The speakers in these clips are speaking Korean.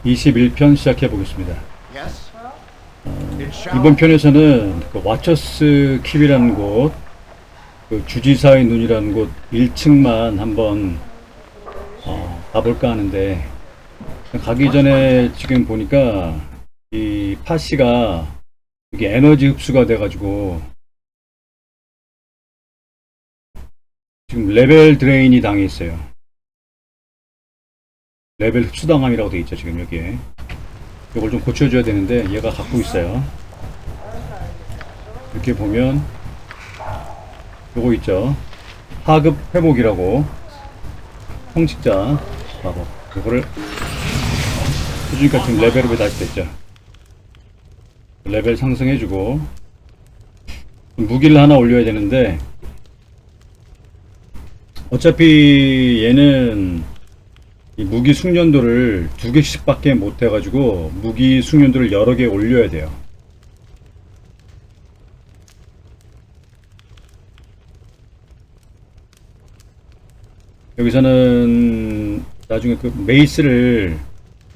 21편 시작해 보겠습니다. Yes? It shall. 이번 편에서는 그 와처스 킵이라는 곳, 그 주지사의 눈이라는 곳 1층만 한번 가볼까 하는데, 가기 전에 지금 보니까 이 파시가 이게 에너지 흡수가 돼가지고 지금 레벨 드레인이 당해 있어요. 레벨 흡수당함이라고 돼 있죠, 지금 여기에. 이걸 좀 고쳐줘야 되는데 얘가 갖고 있어요. 이렇게 보면 요거 있죠, 하급 회복이라고, 성직자 마법. 요거를 해주니까 지금 레벨업이 다시 됐죠. 레벨 상승해주고 무기를 하나 올려야 되는데, 어차피 얘는 이 무기 숙련도를 2개씩 밖에 못 해가지고 무기 숙련도를 여러 개 올려야 돼요. 여기서는 나중에 그 메이스를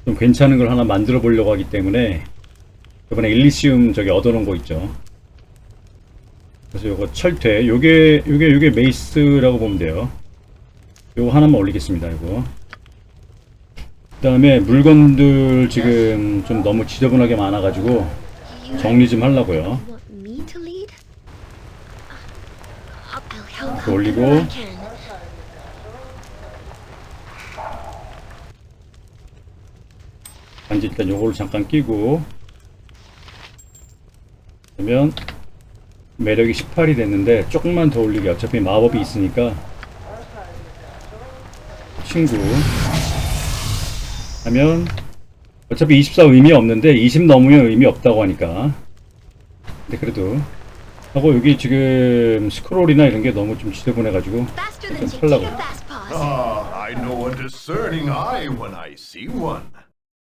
좀 괜찮은 걸 하나 만들어 보려고 하기 때문에 이번에 일리시움 저기 얻어놓은 거 있죠. 그래서 요거 철퇴, 요게 메이스라고 보면 돼요. 요거 하나만 올리겠습니다. 요거. 그 다음에 물건들 지금 좀 너무 지저분하게 많아가지고 정리 좀 하려고요. Want me to lead? I'll help 이렇게 however 올리고, I can. 반지 일단 요거를 잠깐 끼고, 그러면 매력이 18이 됐는데 조금만 더 올리게. 어차피 마법이 있으니까. 친구 하면 어차피 24 의미 없는데 20 넘으면 의미 없다고 하니까. 근데 그래도 하고, 여기 지금 스크롤이나 이런 게 너무 좀 지저분해 가지고 Faster 좀 than taking 팔라고. a fast pause. I know a discerning eye when I see one.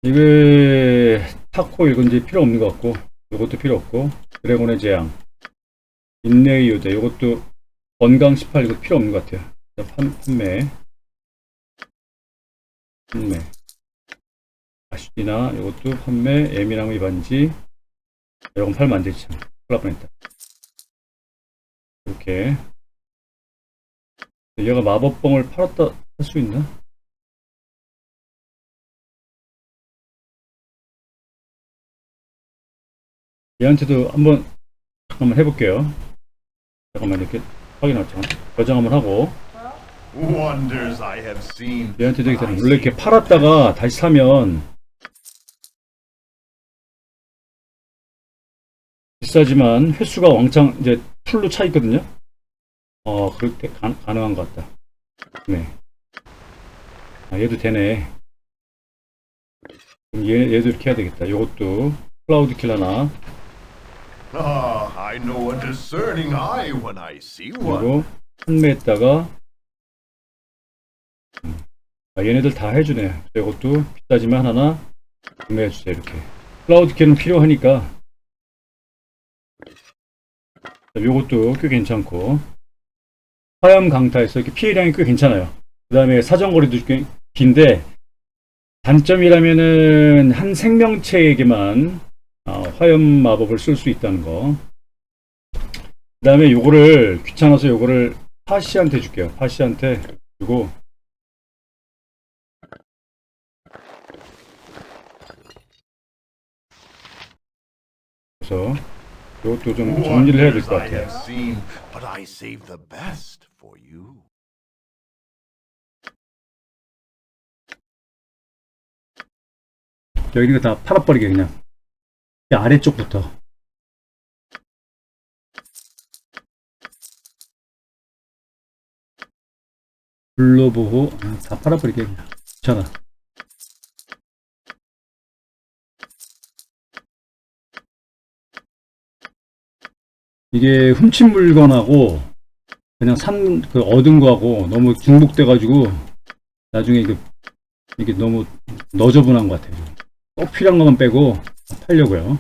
이게 타코 이건 이제 필요 없는 것 같고, 이것도 필요 없고, 드래곤의 재앙, 인내의 요새, 이것도 건강 18, 이거 필요 없는 것 같아요. 판매 아시나 이것도 판매. 예민함의 반지, 이건 팔면 안 되지, 참 큰일 날 뻔했다. 이렇게 얘가 마법봉을 팔았다 할 수 있나? 얘한테도 한번 잠깐만 해볼게요. 잠깐만 이렇게 확인하자. 저장 한번 하고. Wonders I have seen. 얘한테도 but I 원래 이렇게 see 팔았다가 다시 사면 비싸지만 횟수가 왕창 이제 풀로 차 있거든요. 그럴 때 가능한 것 같다. 네. 얘도 되네. 그럼 얘도 이렇게 해야 되겠다. 요것도 클라우드 킬러나. I know a discerning eye when I see one. 그리고 판매했다가 얘네들 다 해주네. 이것도 비싸지만 하나 구매해주세요. 이렇게 클라우드 킬은 필요하니까. 요것도 꽤 괜찮고, 화염 강타에서 이렇게 피해량이 꽤 괜찮아요. 그 다음에 사정거리도 꽤 긴데, 단점이라면은 한 생명체에게만 화염 마법을 쓸 수 있다는 거. 그 다음에 요거를 귀찮아서 요거를 파시한테 줄게요. 파시한테 주고, 그래서 요것도 좀 정리를 해야 될 것 Wonders I 같아요. have seen, but I save the best for you. 여기 있는 거 다 팔아버리게 그냥. 이 아래쪽부터. 불로보호 다 팔아버리게 그냥. 귀찮아. 이게 훔친 물건하고 그냥 그 얻은 거하고 너무 중복돼가지고 나중에 이게 너무 너저분한 것 같아요. 꼭 필요한 것만 빼고 팔려고요.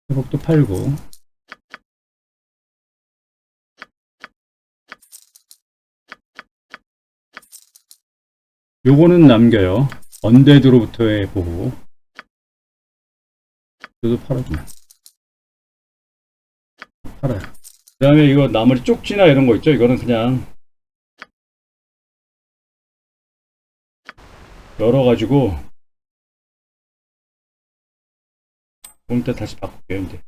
회복도 팔고. 요거는 남겨요. 언데드로부터의 보호. 저도 팔아주면 팔아요. 그 다음에 이거 나머지 쪽지나 이런 거 있죠? 이거는 그냥 열어가지고 봄 때 다시 바꿀게요. 이제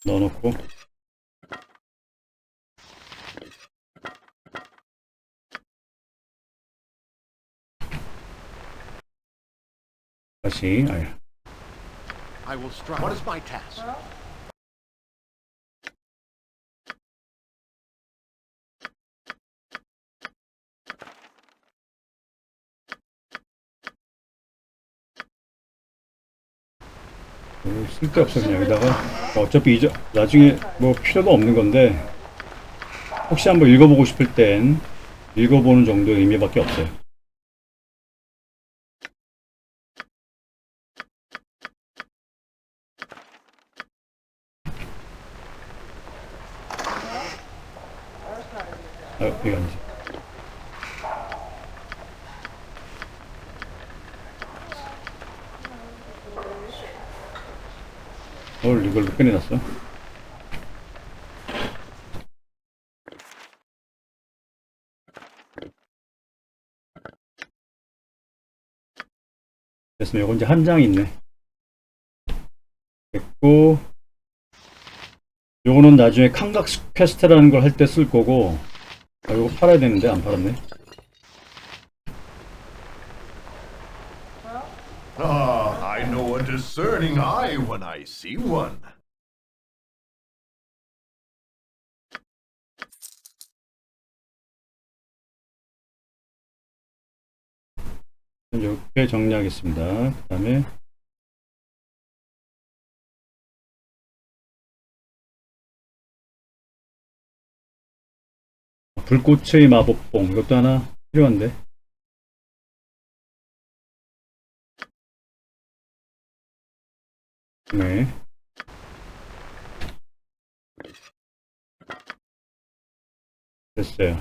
넣어놓고 다시 I will strive. What is my task? 쓸데없어 그냥 여기다가 어차피 나중에 뭐 필요도 없는 건데 혹시 한번 읽어보고 싶을 땐 읽어보는 정도의 의미밖에 없어요. 여기 아니지. 이걸로 꺼내놨어. 됐으면 이건 이제 한 장 있네. 됐고, 요거는 나중에 칸각 퀘스트라는 걸 할 때 쓸 거고, 요거 팔아야 되는데 안 팔았네. Ah, I know a discerning eye when I see one. 이렇게 정리하겠습니다. 그 다음에 불꽃의 마법봉 이것도 하나 필요한데. 네. 됐어요.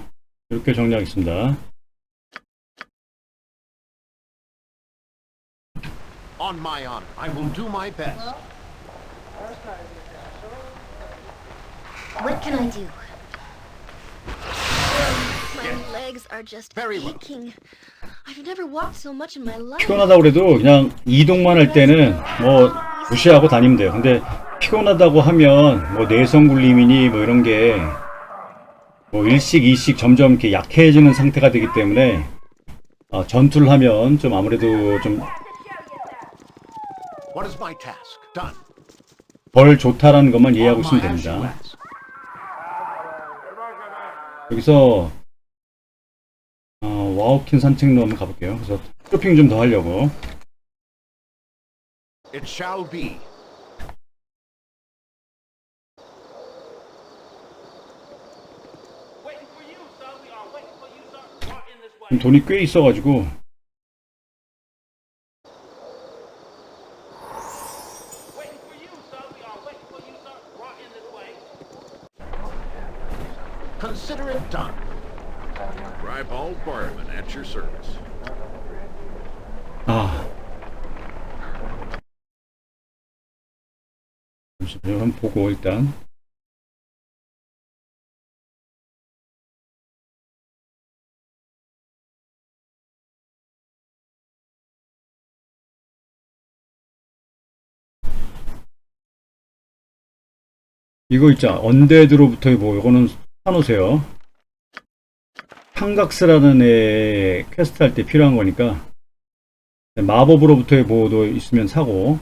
이렇게 정리하겠습니다. On my honor, I will do my best. What can I do? My legs are just Very well. aching. I've never walked so much in my life. 피곤하다고 그래도 그냥 이동만 할 때는 뭐 무시하고 다니면 돼요. 근데 피곤하다고 하면 뭐 내성 굴림이니 뭐 이런 게 뭐 일식 이식 점점 이렇게 약해지는 상태가 되기 때문에 전투를 하면 좀 아무래도 좀 What is my task? Done. 덜 좋다라는 것만 이해하고 On 있으면 my as you 됩니다. ask. 여기서 와우킨 산책로 한번 가볼게요. 그래서 쇼핑 좀 더 하려고. It shall be. 돈이 꽤 있어가지고 Consider it done. Ribald Barman at your service. 잠시만요. 한번 보고 일단 이거 있죠. 언데드로부터의 뭐 이거는 사놓으세요. 판각스라는 애 퀘스트 할 때 필요한 거니까 마법으로부터의 보호도 있으면 사고.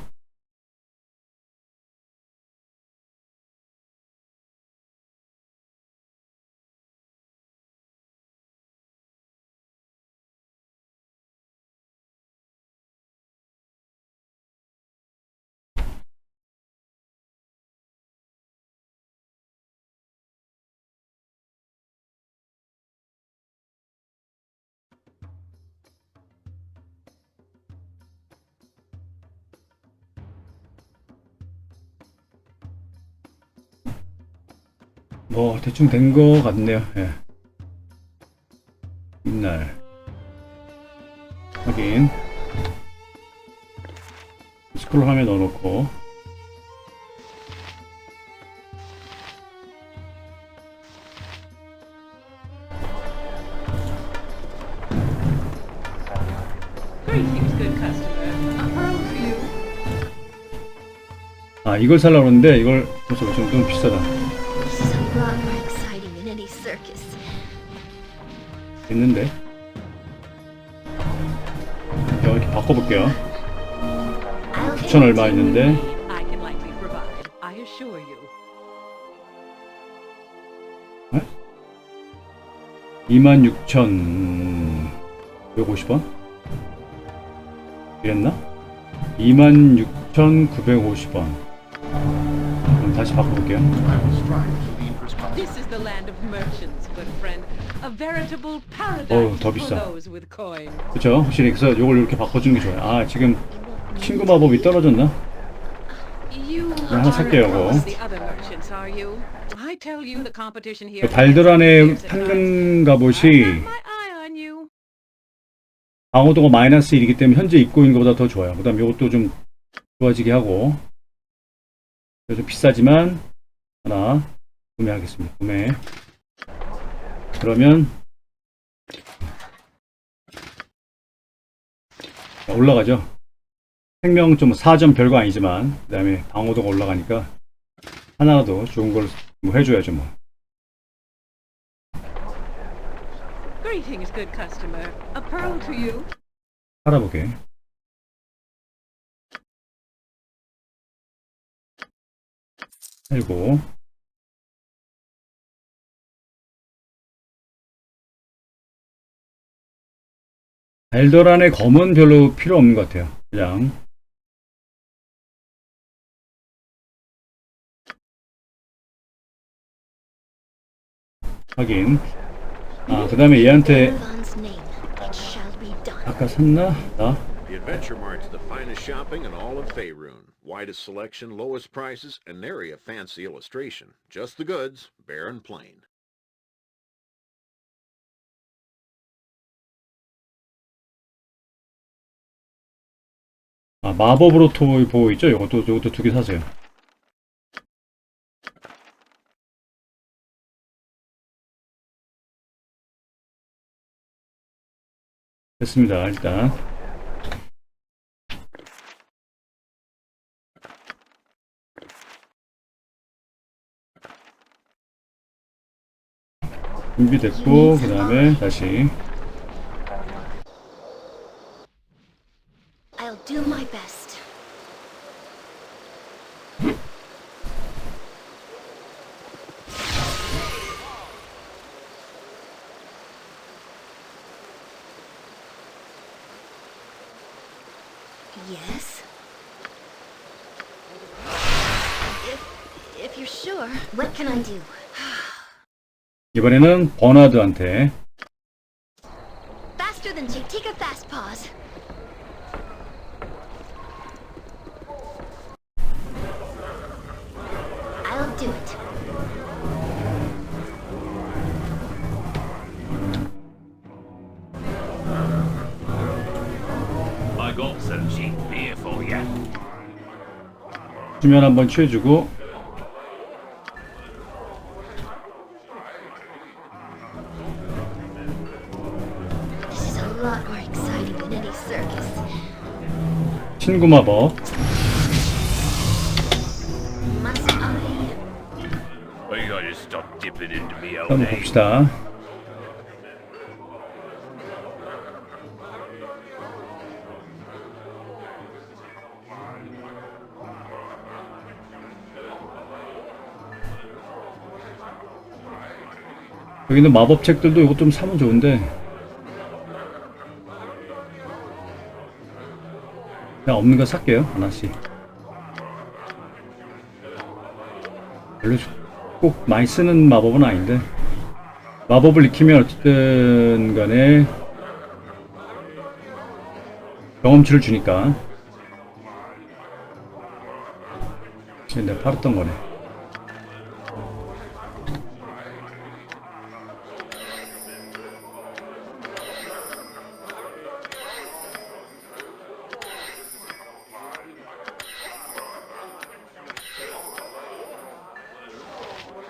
뭐 대충 된 거 같네요. 예. 이날 확인. 스크롤 화면 넣어놓고 Greetings, good customer. A pearl for you. 아 이걸 살라고 그러는데 이걸 좀 너무 비싸다. This is a lot more exciting than any circus. 있는데 이렇게 바꿔볼게요. I'll 9천 얼마 있는데 I can likely provide, I assure you. 26,150원? 이랬나? 26,950원. 그럼 다시 바꿔볼게요. This is the land of merchants, good friend. A veritable paradise 어우, 더 for 비싸. those with coin. 그쵸? 확실히 그래서 이걸 이렇게 바꿔주는 게 좋아요. 아 지금 친구 마법이 떨어졌나? You 하나 살게요, aren't 이거. as the other merchants, are you? I tell you, the competition here. 달드란의 황금 갑옷이 I've got my eye on you. 방어도가 마이너스 1이기 때문에 현재 입고 있는 것보다 더 좋아요. 그 다음 이것도 좀 좋아지게 하고 그래서 비싸지만 하나 구매하겠습니다. 구매. 그러면 올라가죠. 생명 좀 4점 별거 아니지만 그 다음에 방어도가 올라가니까 하나라도 좋은 걸 뭐 해줘야죠 뭐. Greetings, good customer. A pearl to you. 팔아보게. 팔고 엘도란의 검은 별로 필요 없는 것 같아요. 그냥 확인. 아, 그 다음에 얘한테 Ivan's name. It shall be done. 아까 샀나? 나? The Adventure Mart's the finest shopping in all of Faerun. Widest selection, lowest prices, and nary a fancy illustration. Just the goods, bare and plain. 아, 마법으로 토 보고 있죠? 이것도 2개 사세요. 됐습니다. 일단 준비됐고 그 다음에 다시 I'll do my best. Yes. If you're sure, what can I do? 이번에는 버나드한테 Faster than Jake. Take a fast pause. I'll do it. I got some cheap beer for you. 수면 한번 취해주고 This is a lot more exciting than any circus. 친구 마법 Must I? We gotta stop dipping into me old 한번 age. 봅시다. 여기 있는 마법책들도 이거 좀 사면 좋은데 그냥 없는 거 살게요. 하나씩. 별로 꼭 많이 쓰는 마법은 아닌데 마법을 익히면 어쨌든 간에 경험치를 주니까. 내가 팔았던 거네.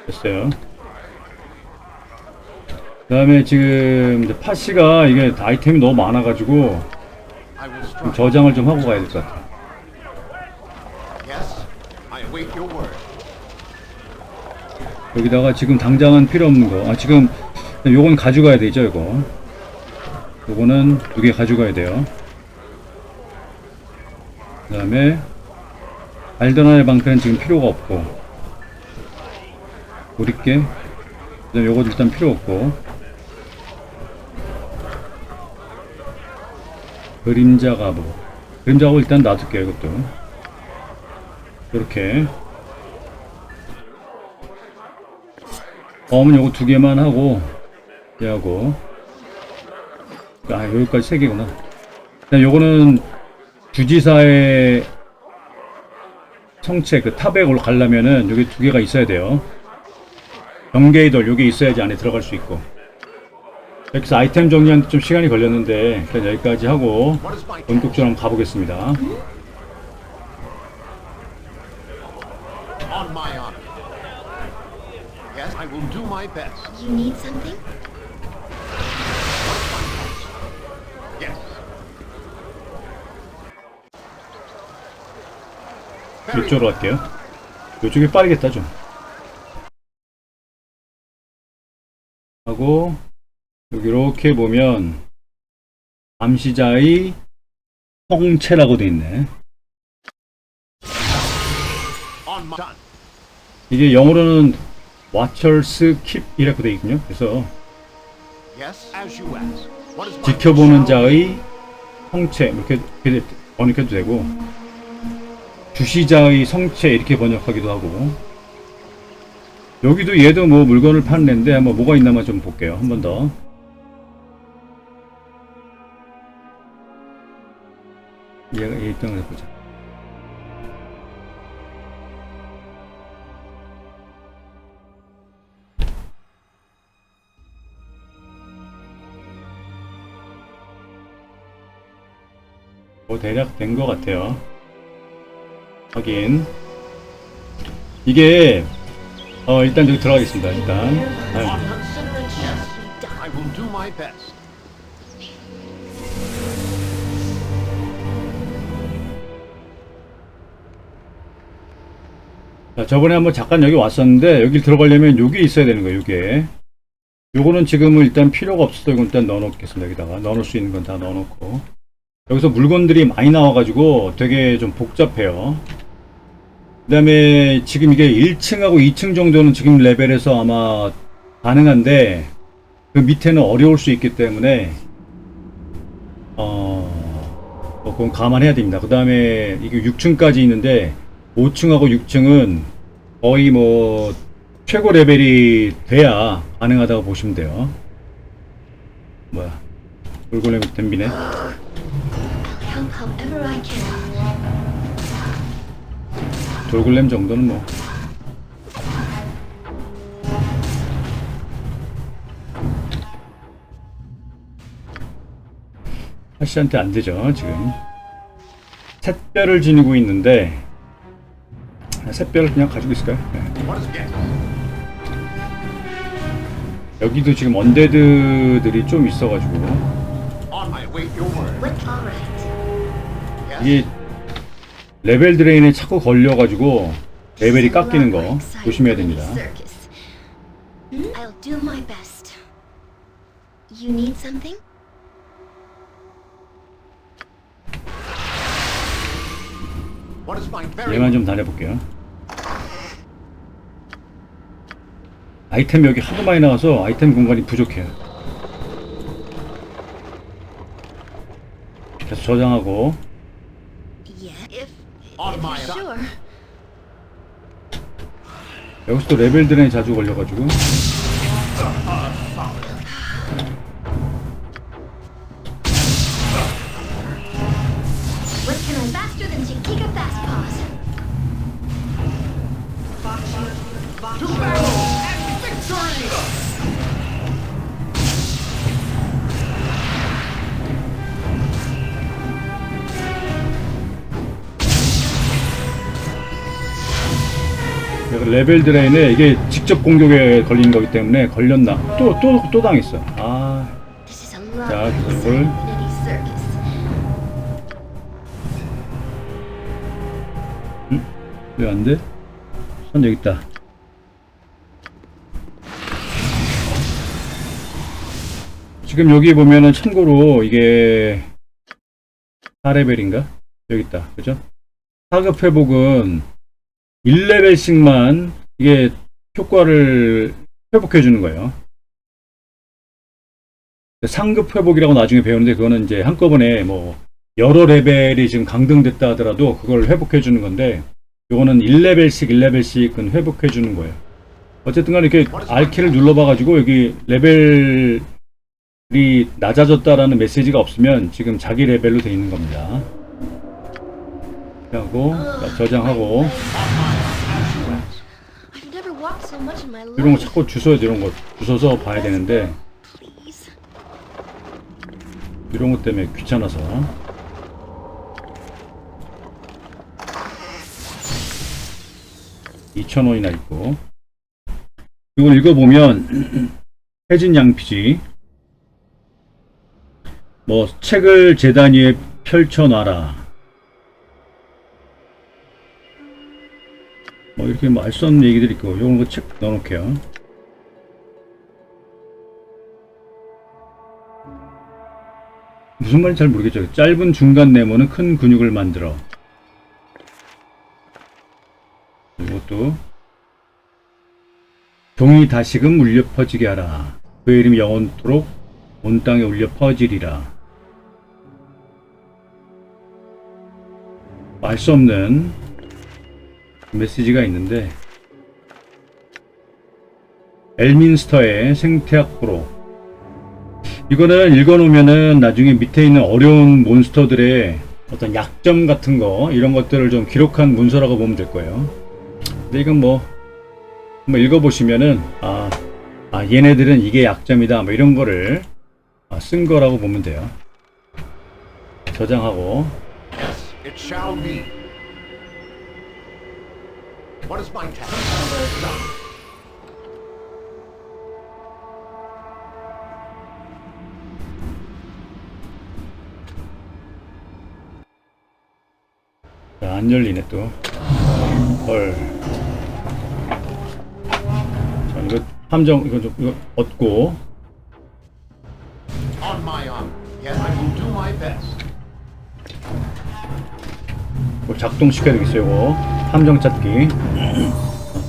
됐어요. 그 다음에 지금 이제 파시가 이게 아이템이 너무 많아가지고 I will 좀 strike. 저장을 좀 하고 가야 될 것 같아요. Yes, I await your word. 여기다가 지금 당장은 필요 없는 거. 아, 지금 요건 가져가야 되죠, 이거. 요거는 2개 가져가야 돼요. 그 다음에 알더나의 방패는 지금 필요가 없고, 우리께. 그 다음에 요거 일단 필요 없고, 그림자 갑옷. 그림자 갑옷 일단 놔둘게요, 이것도. 이렇게. 검은 요거 2개만 하고, 얘하고. 아, 여기까지 3개구나. 그다음 요거는 주지사의 성체, 그 탑에 가려면은 여기 2개가 있어야 돼요. 경계의 돌, 요게 있어야지 안에 들어갈 수 있고. 여기서 아이템 정리하는데 좀 시간이 걸렸는데, 일단 여기까지 하고, What is my task? 본격적으로 한번 가보겠습니다. On my honor. Yes, I will do my best. You need something? Yes. 이쪽으로 갈게요. 이쪽이 빠르겠다, 좀. 하고, 여기 이렇게 보면, 감시자의 성체라고 돼 있네. On my done. 이게 영어로는 Watchers Keep 이라고 돼 있거든요. 그래서 Yes, as you ask. What is my 지켜보는 자의 성체 이렇게 번역해도 되고, 주시자의 성체 이렇게 번역하기도 하고. 여기도 얘도 뭐 물건을 파는 애인데 한번 뭐가 있나만 좀 볼게요. 한 번 더. 얘가 얘 있던 걸 보자. 뭐 대략 된 것 같아요. 확인. 이게 일단 여기 들어가겠습니다. 일단 On considerate yes. I will do my best. 자, 저번에 한번 잠깐 여기 왔었는데 여기 들어가려면 여기 있어야 되는 거예요. 요게 요거는 지금은 일단 필요가 없어서 이건 일단 넣어놓겠습니다. 여기다가 넣어놓을 수 있는 건 다 넣어놓고, 여기서 물건들이 많이 나와가지고 되게 좀 복잡해요. 그 다음에 지금 이게 1층하고 2층 정도는 지금 레벨에서 아마 가능한데 그 밑에는 어려울 수 있기 때문에 그건 감안해야 됩니다. 그 다음에 이게 6층까지 있는데 5층하고 6층은 거의 뭐 최고 레벨이 돼야 가능하다고 보시면 돼요. 뭐야, 돌고래미 덤비네. Help however I can. 돌굴렘 정도는 뭐. 하씨한테 안 되죠, 지금. 샛별을 지니고 있는데, 샛별을 그냥 가지고 있을까요? 네. What is yes? 여기도 지금 언데드들이 좀 있어가지고, On my wait your word. What? All right. Yes. 이게 레벨 드레인에 자꾸 걸려가지고, 레벨이 깎이는 거 조심해야 됩니다. Circus. I'll do my best. You need something? What is my very 얘만 좀 다녀볼게요. 아이템 여기 하도 많이 나와서 아이템 공간이 부족해요. 계속 저장하고. Yeah, if On my sure. 여기서 또 레벨 드레인 자주 걸려가지고. What can I faster than Chiquita Fast Paws? to battle and victory! 레벨 드레인에 이게 직접 공격에 걸린 거기 때문에 걸렸나? 또 당했어. 아, This is a lot 자, more exciting 그걸 than any circus. 왜 안 돼? 선 여기 있다. 지금 여기 보면은 참고로 이게 4레벨인가? 여기 있다. 그죠? 사급 회복은 1레벨씩만 이게 효과를 회복해 주는 거예요. 상급 회복이라고 나중에 배우는데 그거는 이제 한꺼번에 뭐 여러 레벨이 지금 강등됐다 하더라도 그걸 회복해 주는 건데 요거는 1레벨씩 회복해 주는 거예요. 어쨌든 간에 이렇게 R키를 눌러봐 가지고 여기 레벨이 낮아졌다라는 메시지가 없으면 지금 자기 레벨로 돼 있는 겁니다. 하고 저장하고 I've never walked so much in my life. 이런 거 자꾸 주워야 돼. 이런 거 주워서 봐야 되는데 Please. 이런 것 때문에 귀찮아서. $2,000원이나 있고 이걸 읽어보면 해진 양피지 뭐 책을 재단 위에 펼쳐놔라 뭐 이렇게 뭐 알 수 없는 얘기들이 있고 이런 거 책 넣어놓게요. 무슨 말인지 잘 모르겠죠. 짧은 중간 네모는 큰 근육을 만들어. 이것도 종이 다시금 울려 퍼지게 하라. 그의 이름이 영원토록 온 땅에 울려 퍼지리라. 알 수 없는 메시지가 있는데 엘민스터의 생태학 부록 이거는 읽어놓으면은 나중에 밑에 있는 어려운 몬스터들의 어떤 약점 같은 거 이런 것들을 좀 기록한 문서라고 보면 될 거예요. 근데 이건 뭐 한번 읽어보시면은 얘네들은 이게 약점이다 뭐 이런 거를 쓴 거라고 보면 돼요. 저장하고 Yes, it shall be. What is my task? 자, 안 열리네 또. 헐. 자, 이거 함정 이거 좀 이거 얻고 On my honor. Yes, I will do my best. 이거 작동시켜야 되겠어요. 이거 함정 찾기.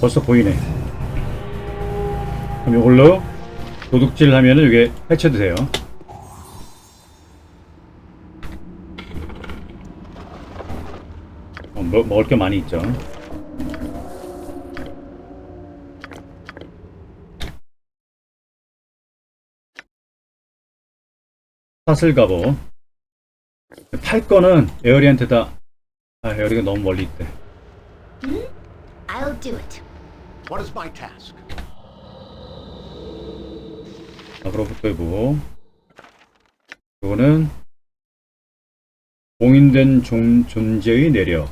벌써 보이네. 그럼 이걸로 도둑질 하면은 이게 해체돼요. 먹을 게 많이 있죠. 사슬 갑옷. 팔 거는 에어리한테다. 에어리가 너무 멀리 있대. I'll do it. What is my task? 앞으로부터 해보고. 이거는 봉인된 존재의 내력.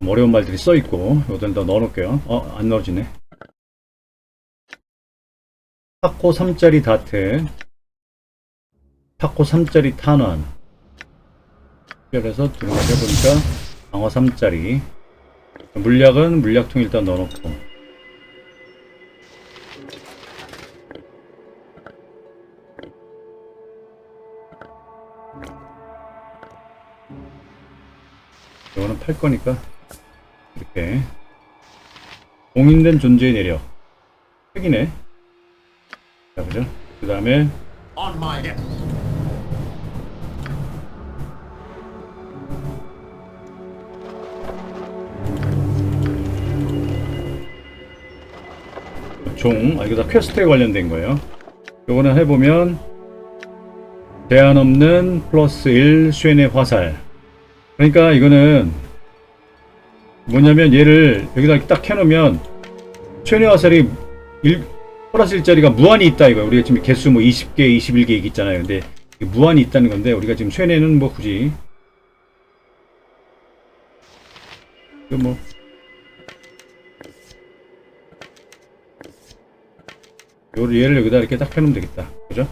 뭐 어려운 말들이 써있고 이것들 더 넣어놓을게요. 안 넣어지네. 타코 3짜리 다트, 타코 3짜리 탄환. 특별해서 들어가 해보니까 강화 3짜리. 물약은 물약통 일단 넣어놓고. 이거는 팔 거니까 이렇게 봉인된 존재의 내력 핵이네. 자, 그죠? 그 다음에 On my yes. 이거 다 퀘스트에 관련된 거예요. 요거는 해보면 제한 없는 플러스 1 쉔의 화살. 그러니까 이거는 뭐냐면 얘를 여기다 이렇게 딱 켜놓으면 최대 화살이 플러스 1짜리가 무한히 있다 이거. 우리가 지금 개수 뭐 20개, 21개 얘기 있잖아요. 근데 무한히 있다는 건데 우리가 지금 쇠뇌는 뭐 굳이 그 뭐 얘를 여기다 이렇게 딱 펴놓으면 되겠다. 그죠?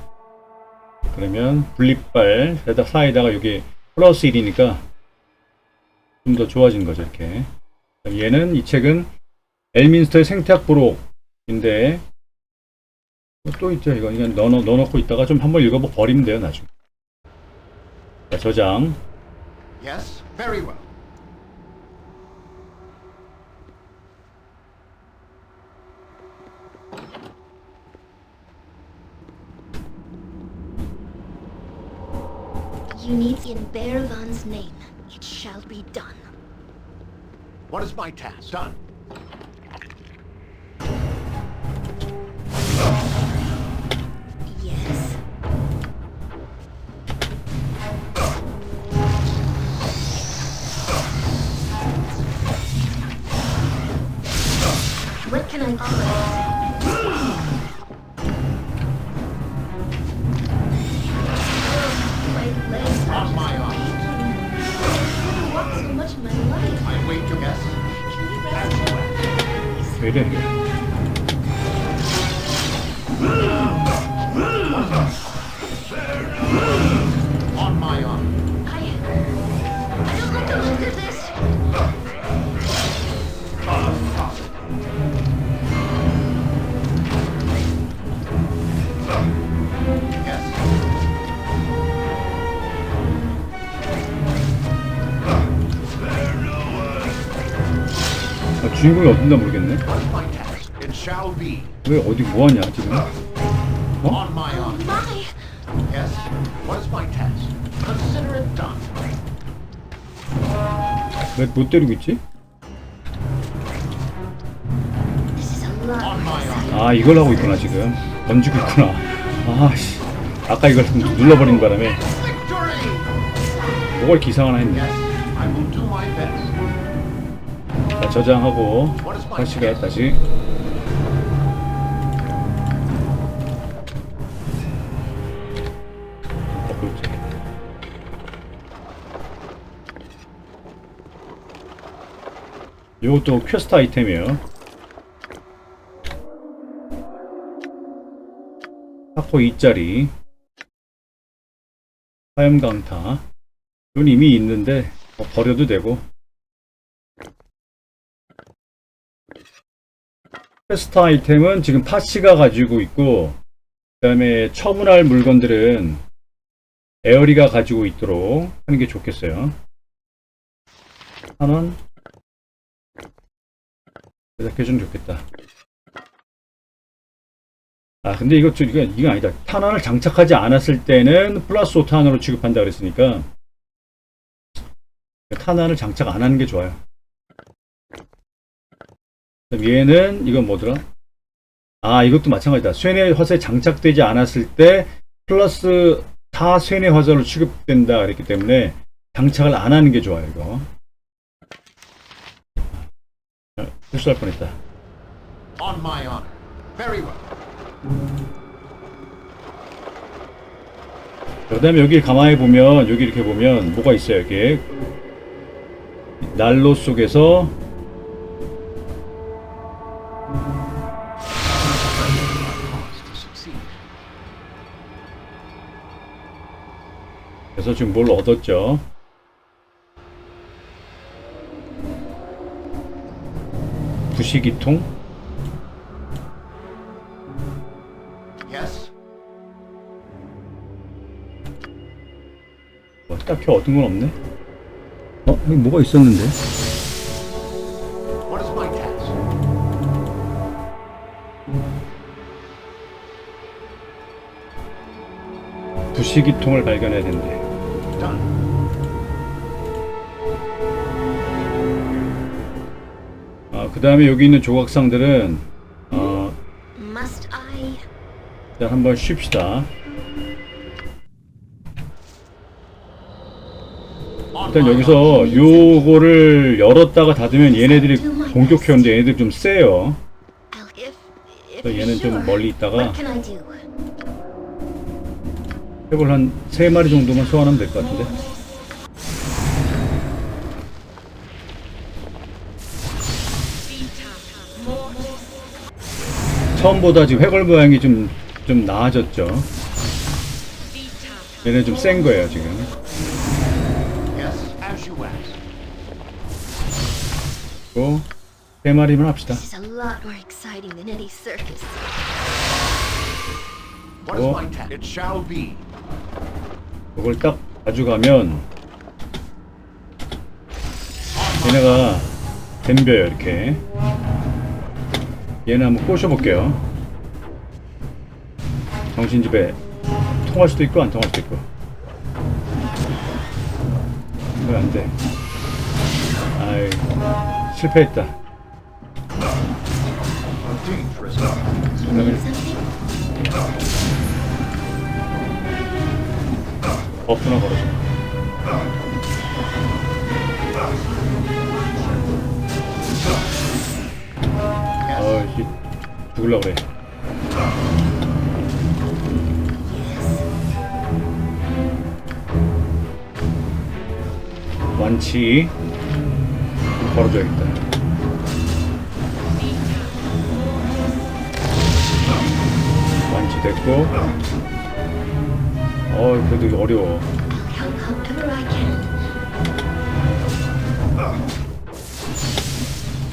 그러면 분립발 에다 사이다가 여기 플러스 1이니까 좀 더 좋아진 거죠. 이렇게. 얘는 이 책은 엘민스터의 생태학 부록인데 또 있죠. 이거 그냥 넣어놓고 있다가 좀 한번 읽어보고 버리면 돼요. 나중에. 자, 저장. Yes, very well. You need in Bearvan's name. It shall be done. What is my task? Done. Yes. What can I do? My legs are On my just arm. aching. I walked so much in my life. I wait to guess. Can you rest? 왜 이래 이게. On my arm. I don't like the look of this. Yes. 아, 주인공이 어딘가 모르겠네. What is my task? It shall be. 왜 어디 뭐하냐 지금? On my arm. My. Yes. What is my task? Consider it done. 왜 못 때리고 있지? This is a lot On more my exciting. arm. 아 이걸 하고 있구나 지금. 던지고 있구나. 아씨. 아까 이걸 눌러버린 바람에 Victory! 뭐가 이렇게 이상하나 했네. Yes, I will do my best. 자, 저장하고 다시 가 다시. 그렇지. 요것도 퀘스트 아이템이에요. 사포 2짜리 화염강타. 이건 이미 있는데 뭐 버려도 되고. 퀘스트 아이템은 지금 파시가 가지고 있고, 그 다음에 처분할 물건들은 에어리가 가지고 있도록 하는 게 좋겠어요. 1,000원 제작해주면 좋겠다. 아 근데 이거 아니다. 탄환을 장착하지 않았을 때는 플러스 5탄으로 취급한다 그랬으니까 탄환을 장착 안 하는 게 좋아요. 얘는 이건 뭐더라? 아 이것도 마찬가지다. 쇠뇌 화살이 장착되지 않았을 때 플러스 4 쇠뇌 화살로 취급된다 그랬기 때문에 장착을 안 하는 게 좋아요. 이거 실수할 뻔했다. On my honor. Very well. 그 다음에 여기 가만히 보면 여기 이렇게 보면 뭐가 있어요. 여기 난로 속에서 그래서 지금 뭘 얻었죠? 부시기통? Yes. 뭐, 딱히 얻은 건 없네? 여기 뭐가 있었는데? What is my task? 부시기통을 발견해야 된대. Done. 그 다음에 여기 있는 조각상들은 Must I? 일단 한번 쉽시다. 일단 여기서 요거를 열었다가 닫으면 얘네들이 공격해오는데 얘네들 좀 세요. If 그래서 you're 얘는 좀 sure, 멀리 있다가 what can I do? 해볼 한 3마리 정도만 소환하면 될 것 같은데. 처음보다 지금 회골 모양이 좀 나아졌죠. 얘네 좀 센 거예요 지금. Yes, as you ask. 또 3마리만 합시다. This is a lot more exciting than any circus. What is Oh. my task? It shall be. 이걸 딱 가져가면 얘네가 덤벼요 이렇게. 얘는 한번 꼬셔볼게요. 정신집에 통할 수도 있고 안 통할 수도 있고. 왜 안 돼? 아이 실패했다. Dangerous. 그러면 버프나 걸어줘. 어이 죽을라 그래. 완치 걸어줘야겠다. 완치 됐고. 그래도 어려워. Help however I can.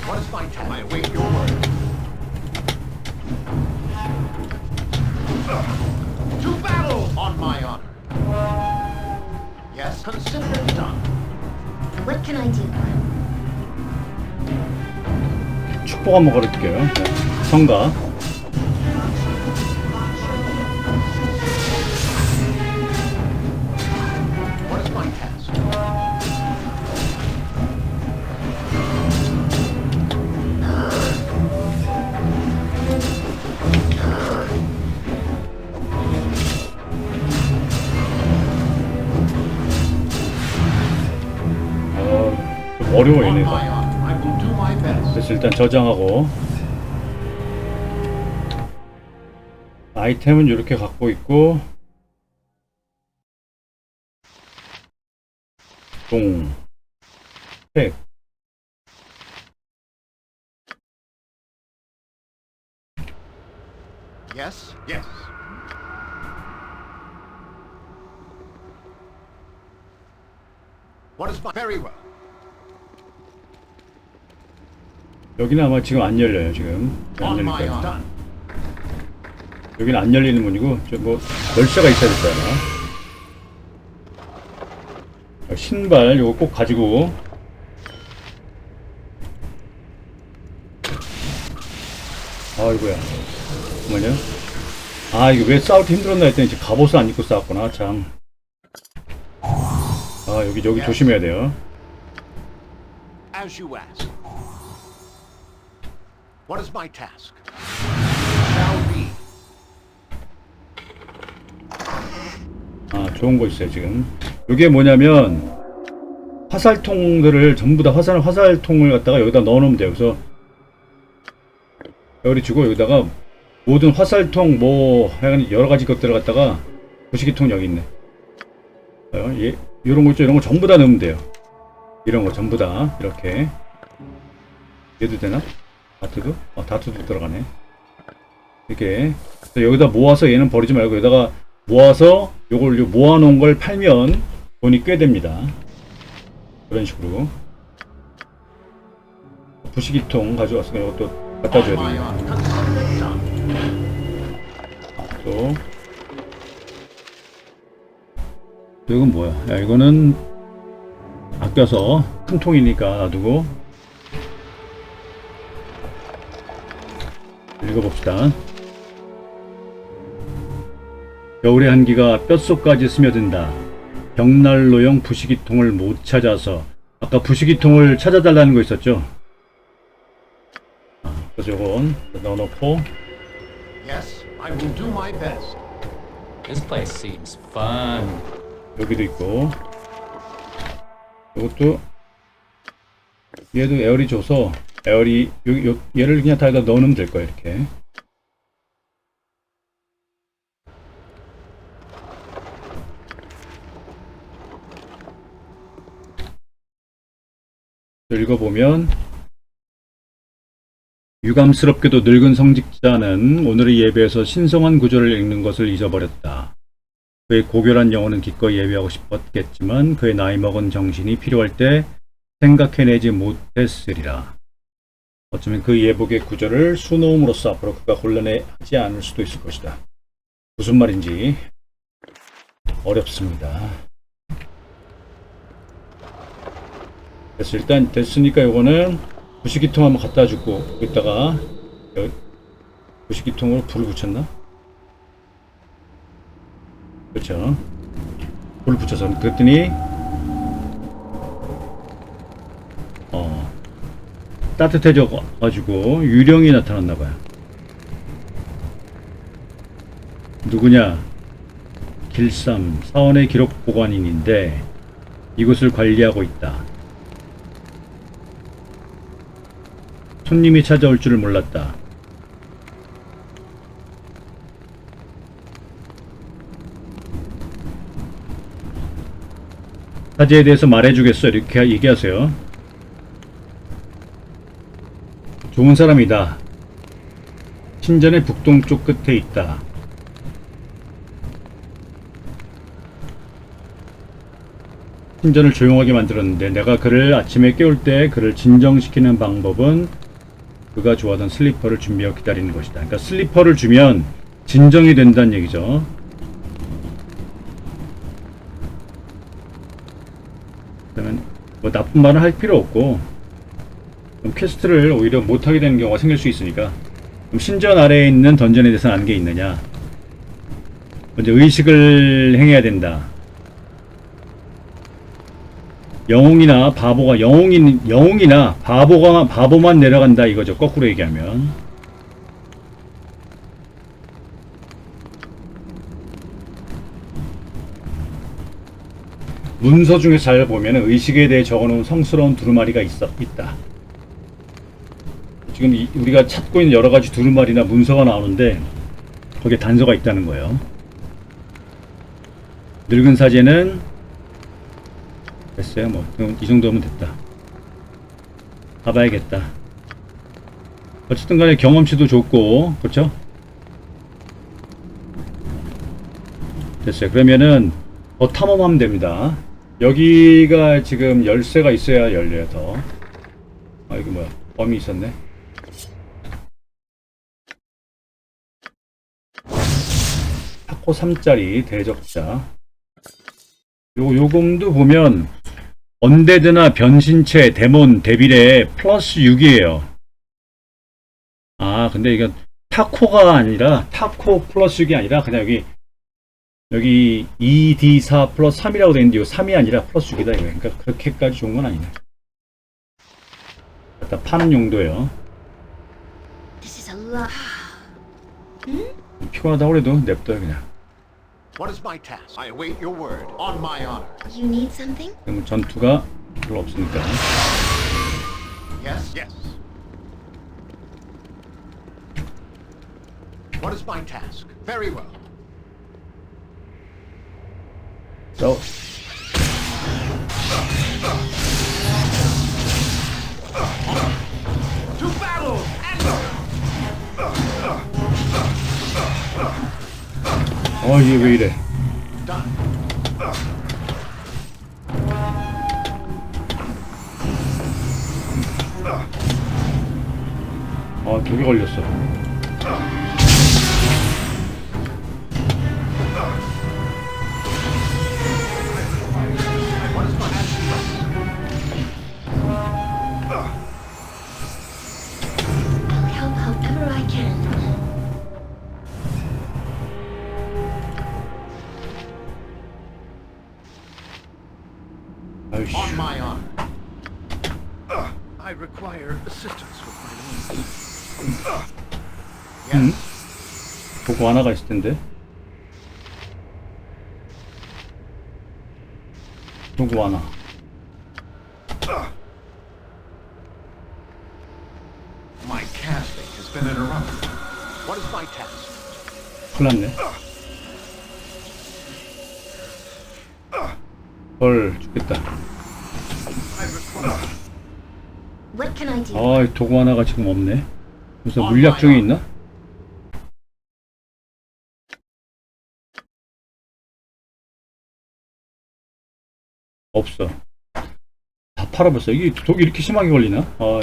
What is my task? I await your word. To battle on my honor. Yes, consider it done. What can I do? 축복 한번 걸어줄게요. 네. 성가. What is my task? 좀 어려워 On my 얘네가. honor, I will do my best. 그래서 일단 저장하고 아이템은 이렇게 갖고 있고 팩 Yes, yes. What is my very well? 여기는 아마 지금 안 열려요. 지금 안 On 열릴 my 거예요. honor. 여기는 안 열리는 문이고 저뭐 열쇠가 있어야 될 거야. 아마. 신발 요거 꼭 가지고 아이고야 잠깐만요. 아 이거 왜 싸울 때 힘들었나 했더니 이제 갑옷을 안 입고 싸웠구나 참. 아 여기 조심해야 돼요. As you ask. What is my task? Shall be. 아 좋은 거 있어요 지금. 이게 뭐냐면 화살통들을 전부 다 화살통을 갖다가 여기다 넣어놓으면 돼요. 그래서 여기 주고 여기다가 모든 화살통 뭐 하여간 여러 가지 것들을 갖다가 부시기통 여기 있네. 예, 이런 거 있죠. 이런 거 전부 다 넣으면 돼요. 이런 거 전부 다 이렇게. 얘도 되나? 다트도? 다트도 들어가네. 이렇게 여기다 모아서 얘는 버리지 말고 여기다가 모아서 요걸 모아놓은 걸 팔면 돈이 꽤 됩니다. 그런 식으로 부시기통 가져왔으니까 이것도 갖다 줘야 On my 됩니다. honor. Consider it done. 또 이건 뭐야? 야 이거는 아껴서 큰 통이니까 놔두고 읽어봅시다. 겨울의 한기가 뼛속까지 스며든다. 벽난로용 부시기통을 못 찾아서 아까 부시기통을 찾아달라는 거 있었죠? 그래서 요건 넣어놓고 Yes, I will do my best. This place seems fun. 여기도 있고 이것도 얘도 에어리 줘서 에어리 얘를 그냥 다 넣으면 될 거야. 이렇게. 읽어보면 유감스럽게도 늙은 성직자는 오늘의 예배에서 신성한 구절을 읽는 것을 잊어버렸다. 그의 고결한 영혼은 기꺼이 예배하고 싶었겠지만 그의 나이 먹은 정신이 필요할 때 생각해내지 못했으리라. 어쩌면 그 예복의 구절을 수놓음으로써 앞으로 그가 곤란해하지 않을 수도 있을 것이다. 무슨 말인지 어렵습니다. 그래서 일단 됐으니까 이거는 부식기통 한번 갖다 주고 여기다가 부식기통으로 불을 붙였나? 그렇죠. 불을 붙여서 그랬더니 따뜻해져 가지고 유령이 나타났나 봐요. 누구냐? 길삼 사원의 기록 보관인인데 이곳을 관리하고 있다. 손님이 찾아올 줄을 몰랐다. 사제에 대해서 말해주겠어. 이렇게 얘기하세요. 좋은 사람이다. 신전의 북동쪽 끝에 있다. 신전을 조용하게 만들었는데 내가 그를 아침에 깨울 때 그를 진정시키는 방법은 그가 좋아하던 슬리퍼를 준비하고 기다리는 것이다. 그러니까 슬리퍼를 주면 진정이 된다는 얘기죠. 그러면 뭐 나쁜 말은 할 필요 없고 그럼 퀘스트를 오히려 못하게 되는 경우가 생길 수 있으니까 그럼 신전 아래에 있는 던전에 대해서는 아는 게 있느냐. 먼저 의식을 행해야 된다. 영웅이나 바보가 영웅이나 바보만 내려간다 이거죠. 거꾸로 얘기하면 문서 중에 잘 보면 의식에 대해 적어놓은 성스러운 두루마리가 있다. 지금 우리가 찾고 있는 여러 가지 두루마리나 문서가 나오는데 거기에 단서가 있다는 거예요. 늙은 사제는 됐어요. 뭐 이 정도면 됐다. 가봐야겠다. 어쨌든 간에 경험치도 좋고 그렇죠? 됐어요. 그러면은 더 탐험하면 됩니다. 여기가 지금 열쇠가 있어야 열려요. 더. 아 이거 뭐야? 범이 있었네. 타코 3짜리 대적자. 요금도 보면 언데드나 변신체, 데몬, 데빌에 플러스 6이에요. 아 근데 이건 타코가 아니라 타코 플러스 6이 아니라 그냥 여기 2D4 플러스 3이라고 되어있는데 이 3이 아니라 플러스 6이다 이거. 그러니까 그렇게까지 좋은 건 아니네. 갖다 파는 용도예요. This is a lot. 피곤하다고 그래도 냅둬요 그냥. What is my task? I await your word. On my honor. You need something? 그럼 전투가 별로 없으니까. Yes? Yes. What is my task? Very well. 저 To battle! 이게 왜 이래? Done. 독이 걸렸어. What is my action? I'll help however I can. 아이씨. On my honor. I require assistance with my needs. Yes. 보고 하나가 있을 텐데. 보고 하나. been interrupted. What is my task? 큰일 났네. 헐, 죽겠다. What can I do? 아, 도구 하나가 지금 없네. 그래서 물약 중에 있나? 없어. 다 팔아봤어. 이게 독이 이렇게 심하게 걸리나? 아,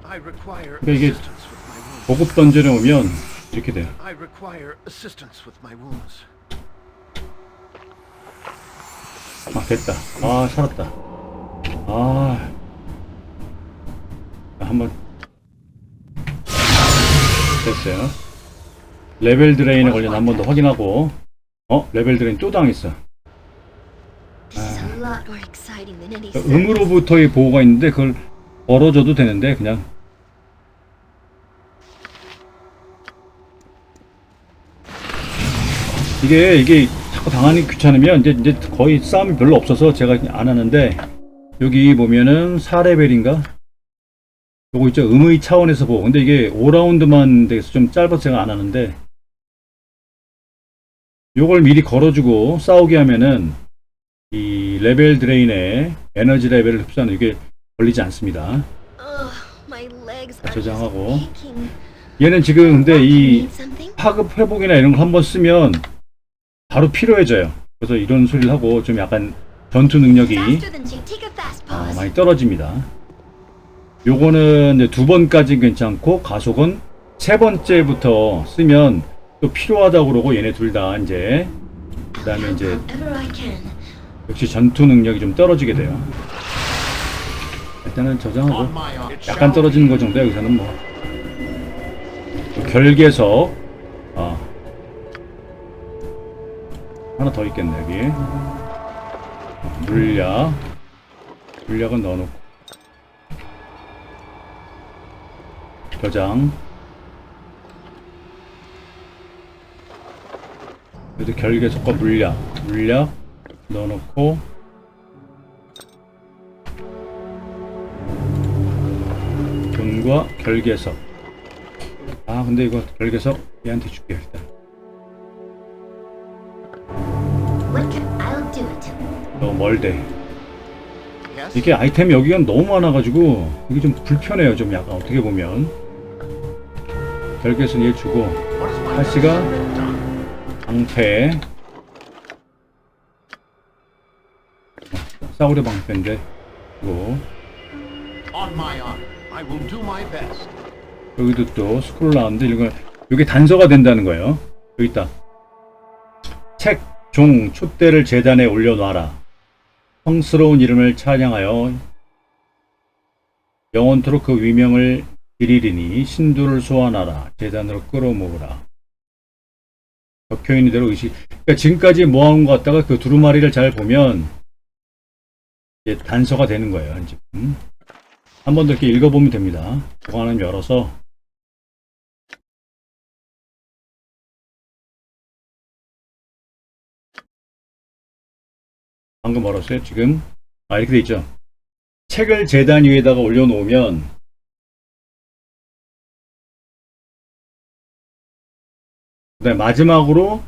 I require 그러니까 이게 assistance with my wounds. 보급 던전에 오면 이렇게 돼요. I require assistance with my wounds. 아, 됐다. 아, 살았다. 아, 한번 됐어요. 레벨 드레인에 걸려서 한 번 더 확인하고. 레벨 드레인 또 당했어. This is a lot more exciting than any 음으로부터의 보호가 있는데 그걸 걸어줘도 되는데 그냥 이게 자꾸 당하니 귀찮으면 이제 거의 싸움이 별로 없어서 제가 안 하는데, 여기 보면은 4레벨인가? 요거 있죠, 음의 차원에서 보호. 근데 이게 5라운드만 돼서 좀 짧아서 제가 안 하는데, 요걸 미리 걸어주고 싸우게 하면은 이 레벨 드레인에 에너지 레벨을 흡수하는 이게 걸리지 않습니다. Ugh, my legs are 저장하고. just aching. 얘는 지금 근데 What, you 이 need something? 파급 회복이나 이런 거 한번 쓰면 바로 필요해져요. 그래서 이런 소리를 하고 좀 약간 전투 능력이 Faster than Jake. Take a fast pause. 많이 떨어집니다. 요거는 이제 2번까지 괜찮고, 가속은 3번째부터 쓰면 또 필요하다고 그러고, 얘네 둘 다 이제 그 다음에 이제 Whenever I can. 역시 전투 능력이 좀 떨어지게 돼요. 일단은 저장하고 On my honor. 약간 떨어지는 거 정도야. 여기서는 뭐 결계석 하나 더 있겠네. 여기 물약은 넣어놓고 저장. 그래도 결계석과 물약 넣어놓고 돈과 결계석. 아, 근데 이거 결계석 얘한테 줄게 일단. What can I'll do it. 너무 멀대. Yes? 이게 아이템 여기가 너무 많아가지고 이게 좀 불편해요. 좀 약간 어떻게 보면. 결계선 얘 주고, What is my 다시가 task? 방패. 싸우려 방패인데 이거. On my honor. I will do my best. 여기도 또 스크롤 나왔는데 이거 이게 단서가 된다는 거예요. 여기 있다. 책, 종, 촛대를 제단에 올려놔라. 성스러운 이름을 찬양하여 영원토록 그 위명을 기리리니 신두를 소환하라. 제단으로 끌어모으라. 적혀있는 대로 의식. 그러니까 지금까지 모아온 것 같다가 그 두루마리를 잘 보면 이제 단서가 되는 거예요. 이제 한 번 더 이렇게 읽어보면 됩니다. 보관함 열어서 방금 얼었어요. 지금 이렇게 돼 있죠. 책을 제단 위에다가 올려놓으면 그다음에 마지막으로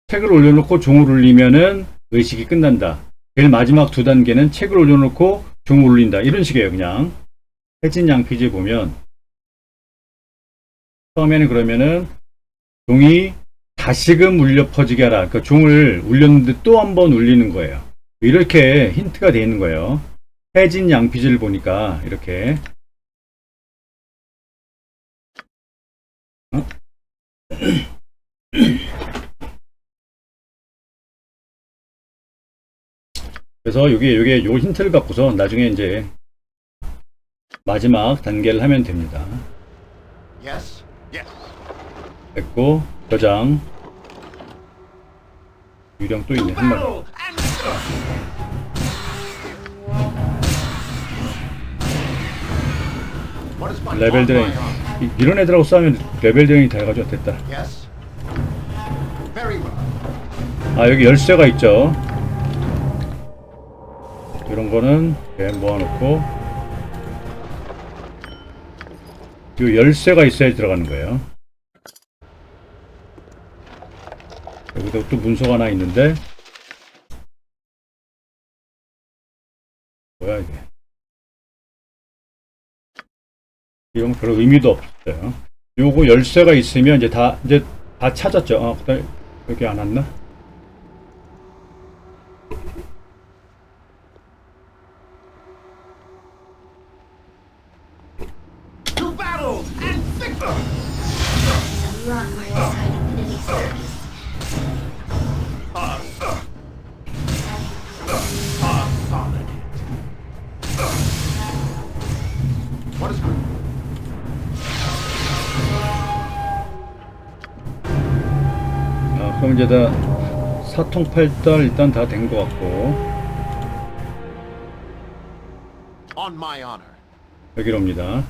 책을 올려놓고 종을 울리면은 의식이 끝난다. 제일 마지막 2단계는 책을 올려놓고 종을 울린다. 이런 식이에요. 그냥 해진 양피지에 보면 처음에는 그러면은 종이 다시금 울려 퍼지게 하라. 그러니까 종을 울렸는데 또 한 번 울리는 거예요. 이렇게 힌트가 되어 있는 거예요. 해진 양피지를 보니까 이렇게 그래서 요게 요 힌트를 갖고서 나중에 이제 마지막 단계를 하면 됩니다. Yes? Yes. 됐고, 저장. 유령 또 있네, 한 마리. What is my 레벨 on 드레인. my honor? 이런 애들하고 싸우면 레벨 드레인이 돼가지고 됐다. Yes? Very well. 아, 여기 열쇠가 있죠. 이런 거는 이렇게 모아놓고 요 열쇠가 있어야 들어가는 거예요. 여기도 또 문서가 하나 있는데 뭐야 이게? 이건 별로 의미도 없어요. 요거 열쇠가 있으면 이제 다 찾았죠. 그다음에 여기 안 왔나? To battle and victory! It's a lot more exciting than any circus. Solid. What is good? 그럼 이제 다 사통팔달 일단 다 된 것 같고 On my honor. 여기로 옵니다.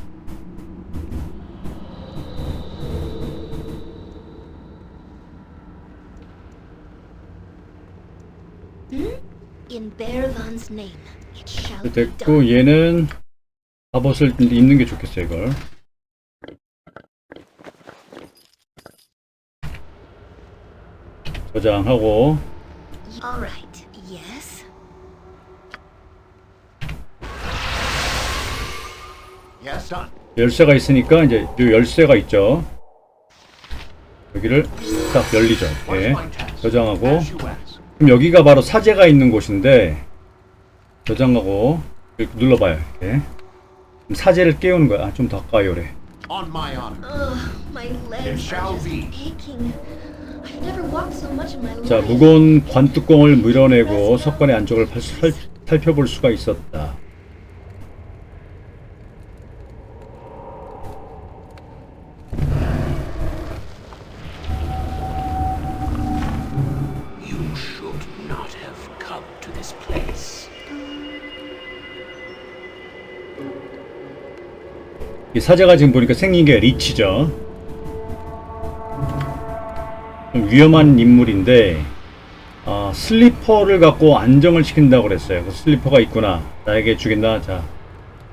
In Bearvan's name, it shall be done. 됐고 얘는 갑옷을 입는 게 좋겠어요 이걸. 저장하고 All right. Yes. Yes, done. 열쇠가 있으니까 이제 요 열쇠가 있죠. 여기를 딱 열리죠. What is 예. my task? 저장하고 As you ask. 그럼 여기가 바로 사제가 있는 곳인데 저장하고 이렇게 눌러봐요. 이렇게. 그럼 사제를 깨우는 거야. 좀 더 가까이오래. On my honor. Ugh, my legs It shall are just be. aching. I've never walked so much in my life. 자, 무거운 관뚜껑을 밀어내고 석관의 안쪽을 살펴볼 수가 있었다. You should not have come to this place. 이 사제가 지금 보니까 생긴 게 리치죠. 좀 위험한 인물인데 슬리퍼를 갖고 안정을 시킨다고 그랬어요. 그 슬리퍼가 있구나. 나에게 주겠나? 자,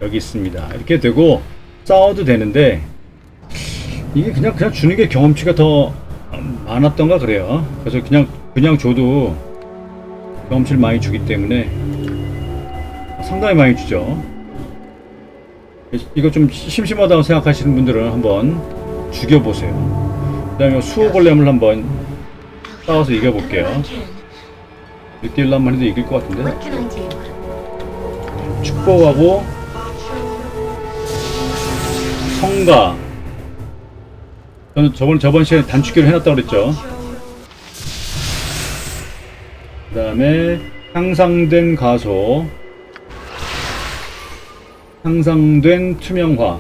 여기 있습니다. 이렇게 되고 싸워도 되는데 이게 그냥 주는 게 경험치가 더 많았던가 그래요. 그래서 그냥 줘도 경험치를 많이 주기 때문에 상당히 많이 주죠. 이거 좀 심심하다고 생각하시는 분들은 한번 죽여보세요. 그 다음에 수호골렘을 한번 싸워서 이겨볼게요. Whatever I can. 1대1로 한번 해도 이길 것 같은데. What can I do? 축복하고 성가. 저는 저번 시간에 단축키로 해놨다고 그랬죠. 그 다음에 향상된 가소, 향상된 투명화.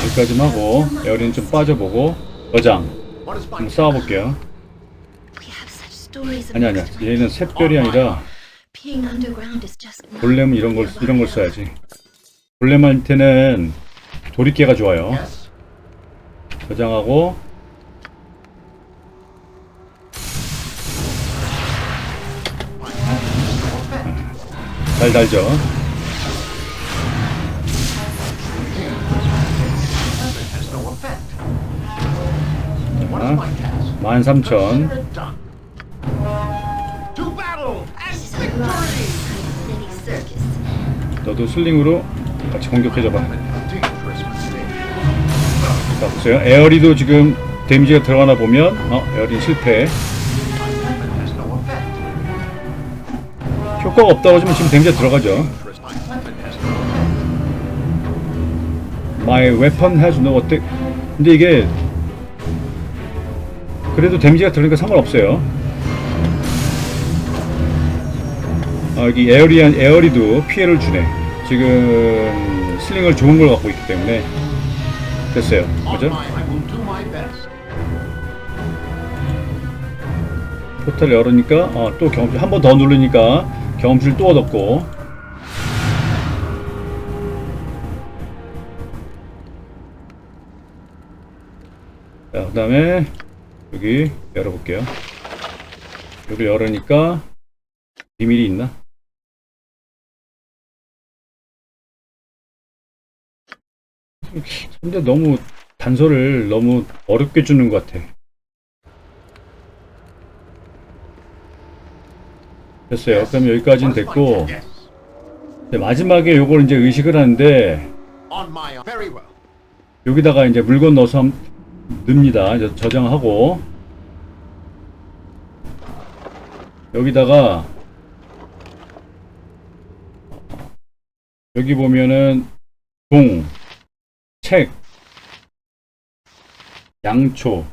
여기까지만 하고 에어리는 좀 빠져보고 저장 What is my 한번 싸워볼게요. We have such stories 아니야 about 얘는 샛별이 아니라 being underground is just not 골렘은 이런 걸 써야지. 골렘한테는 도리깨가 좋아요. Yes. 저장하고 잘 달죠. Has no effect. What is my task? 13,000. Consider it done. To battle and This is a lot more victory! exciting than any circus. 너도 슬링으로 같이 공격해줘봐. Dangerous mistake. 자 보세요. 에어리도 지금 데미지가 들어가나 보면 에어리 실패. My weapon has no effect. 효과가 없다고 하지만 지금 데미지가 들어가죠. My weapon has no effect. My weapon has no attack. 근데 이게 그래도 데미지가 들어가니까 상관없어요. 여기 에어리도 피해를 주네. 지금 슬링을 좋은 걸 갖고 있기 때문에 됐어요. On 그죠? my, I will do my best. 포탈 열으니까 또 경험치 한 번 더 누르니까 경험치를 또 얻었고. 자, 그 다음에 여기 열어볼게요. 여기 열으니까 비밀이 있나? 근데 너무 단서를 너무 어렵게 주는 것 같아. 됐어요. 그럼 여기까지는 됐고, Yes. 네, 마지막에 요걸 이제 의식을 하는데, On my honor. Very well. 여기다가 이제 물건 넣어서 넣습니다. 이제 저장하고, 여기다가, 여기 보면은, 종, 책, 양초,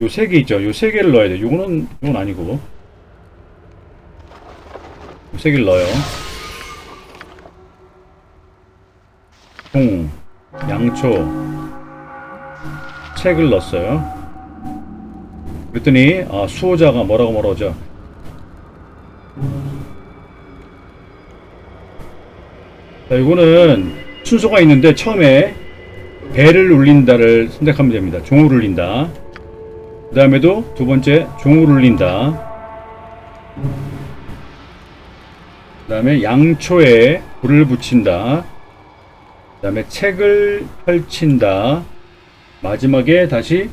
요 세 개 있죠. 요 세 개를 넣어야 돼. 요건 아니고, 요 세 개를 넣어요. 종, 양초, 책을 넣었어요. 그랬더니 수호자가 뭐라고 하죠? 자, 이거는 순서가 있는데 처음에 배를 울린다를 선택하면 됩니다. 종을 울린다. 그 다음에도 두 번째 종을 울린다. 그 다음에 양초에 불을 붙인다. 그 다음에 책을 펼친다. 마지막에 다시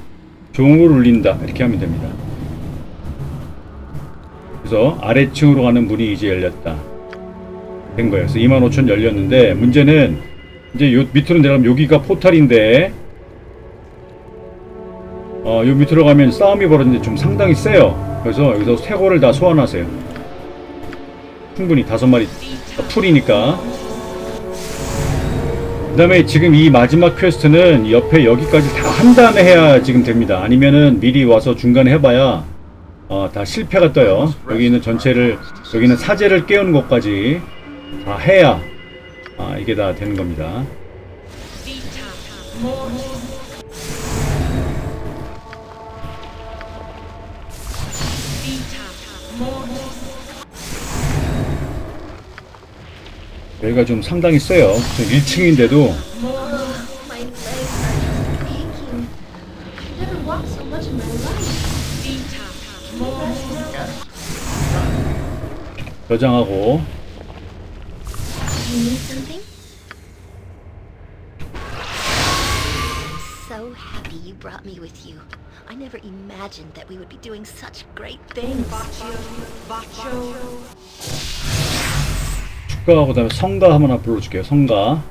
종을 울린다. 이렇게 하면 됩니다. 그래서 아래층으로 가는 문이 이제 열렸다. 된 거예요. 그래서 25,000 열렸는데, 문제는 이제 요 밑으로 내려가면 여기가 포탈인데, 요 밑으로 가면 싸움이 벌어지는데 좀 상당히 세요. 그래서 여기서 쇠고를 다 소환하세요. 충분히 5마리 풀이니까. 그 다음에 지금 이 마지막 퀘스트는 옆에 여기까지 다 한 다음에 해야 지금 됩니다. 아니면은 미리 와서 중간에 해봐야 다 실패가 떠요. 여기 있는 전체를, 여기 있는 사제를 깨우는 것까지 다 해야 이게 다 되는 겁니다. 여기가 좀 상당히 세요. 1층인데도 My legs are aching. I've never walked so much in my life. 저장하고, You need something? I'm so happy you brought me with you. I never imagined that we would be doing such great things. 축가하고 그다음에 성가 한번 하나 불러줄게요. 성가.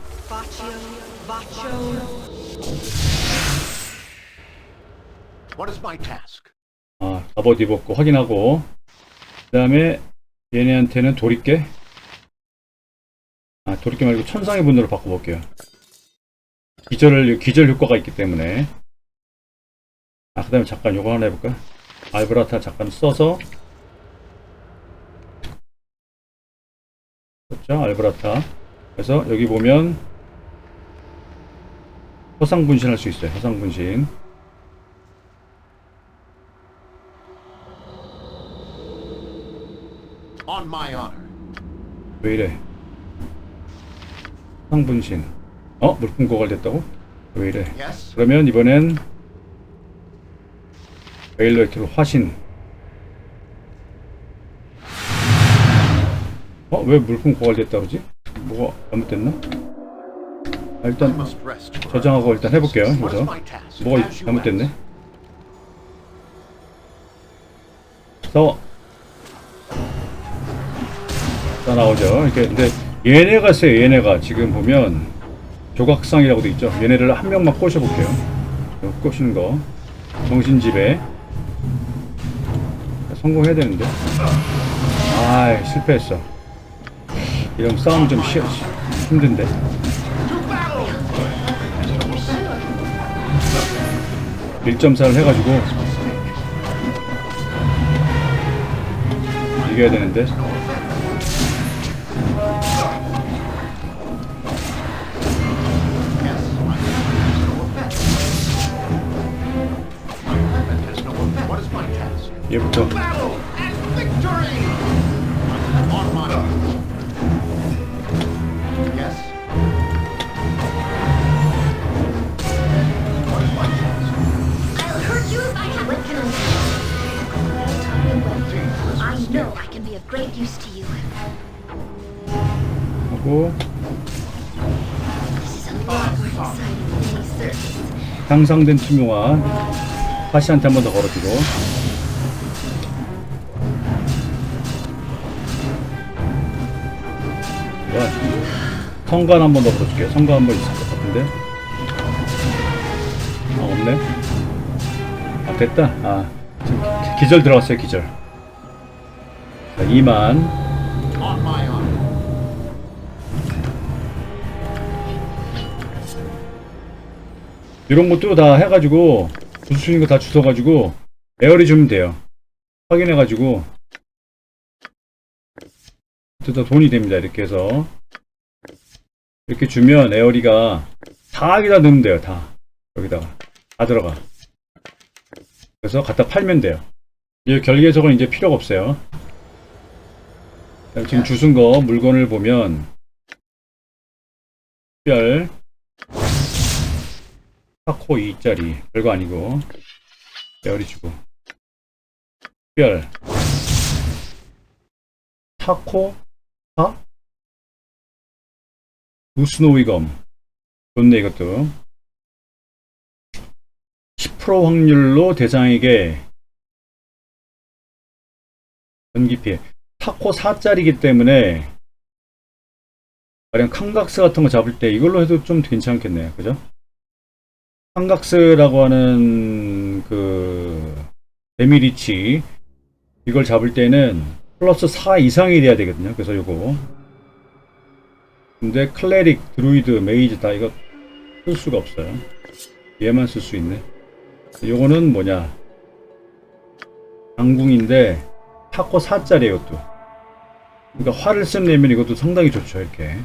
What is my task? 갑옷 입었고 확인하고, 그 다음에 얘네한테는 도리깨. 도리깨 말고 천상의 분노로 바꿔볼게요. 기절 효과가 있기 때문에. 그 다음에 잠깐 요거 하나 해볼까? 알브라타 잠깐 써서, 그렇죠? 알브라타. 그래서 여기 보면 허상 분신할 수 있어요. 허상 분신. On my honor. 왜 이래? 허상 분신. 물품 고갈됐다고? 왜 이래? Yes. 그러면 이번엔 베일러이트로 화신. 왜 물품 고갈됐다 그러지? 뭐가 잘못됐나? 일단 Must rest. for 저장하고 일단 해볼게요. What is 여기서 my task? 뭐가 As you 잘못됐네. asked. 싸워. 다 나오죠. 이렇게. 근데 얘네가 세요. 얘네가 지금 보면 조각상이라고 돼 있죠. 얘네를 한 명만 꼬셔볼게요. 꼬시는 거. 정신지배. 성공해야 되는데. 실패했어. 이런 싸움 좀 힘든데. 1.4를 해가지고 이겨야 되는데. What is my task? 얘부터. Battle and victory! On my honor. Yes. What is my task? I'll hurt you if I have. What can I do? Well, tell me what. I know I can be of great use to you. 하고 This is exciting day service. 향상된 투명화 파시한테 한 번 더 걸어주고. 뭐야? 성관 한 번 더 걸어줄게요. 성관 한 번 있을 것 같은데. 아, 없네. 아, 됐다. 아, 지금 기절 들어갔어요. 기절. 자, 2만. 이런 것도 다 해가지고 주실 수 있는 거 다 주워가지고 에어리 주면 돼요. 확인해가지고 다 돈이 됩니다. 이렇게 해서 이렇게 주면 에어리가 다 여기다 넣으면 돼요. 다 여기다가 다 들어가. 그래서 갖다 팔면 돼요. 이 결계석은 이제 필요가 없어요. 지금 주순 거 물건을 보면 특별 타코 2짜리 별거 아니고 에어리 주고 특별 타코 4? 무스노위검 좋네. 이것도 10% 확률로 대상에게 전기 피해. 타코 4짜리이기 때문에 가령 캉각스 같은 거 잡을 때 이걸로 해도 좀 괜찮겠네요. 그죠? 캉각스라고 하는 그 데미리치 이걸 잡을 때는 플러스 4 이상이 돼야 되거든요. 그래서 요거 근데 클레릭, 드루이드, 메이즈 다 이거 쓸 수가 없어요. 얘만 쓸 수 있네. 요거는 뭐냐 장궁인데 타코 4짜리에요. 이것도 그러니까 활을 쓰려면 이것도 상당히 좋죠. 이렇게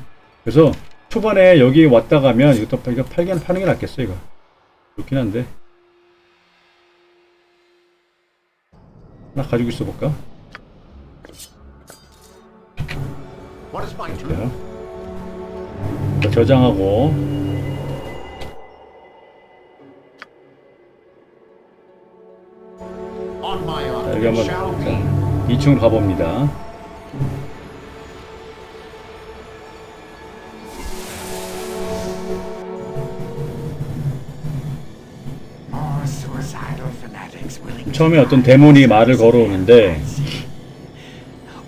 그래서 초반에 여기 왔다 가면 이거 파는 게 낫겠어. 이거 좋긴 한데 하나 가지고 있어 볼까? What is my duty? 자, 저장하고 On my 자, honor, 여기 한번 shall be. 자, 2층으로 가봅니다. More suicidal fanatics willing to 처음에 어떤 데몬이 말을 걸어오는데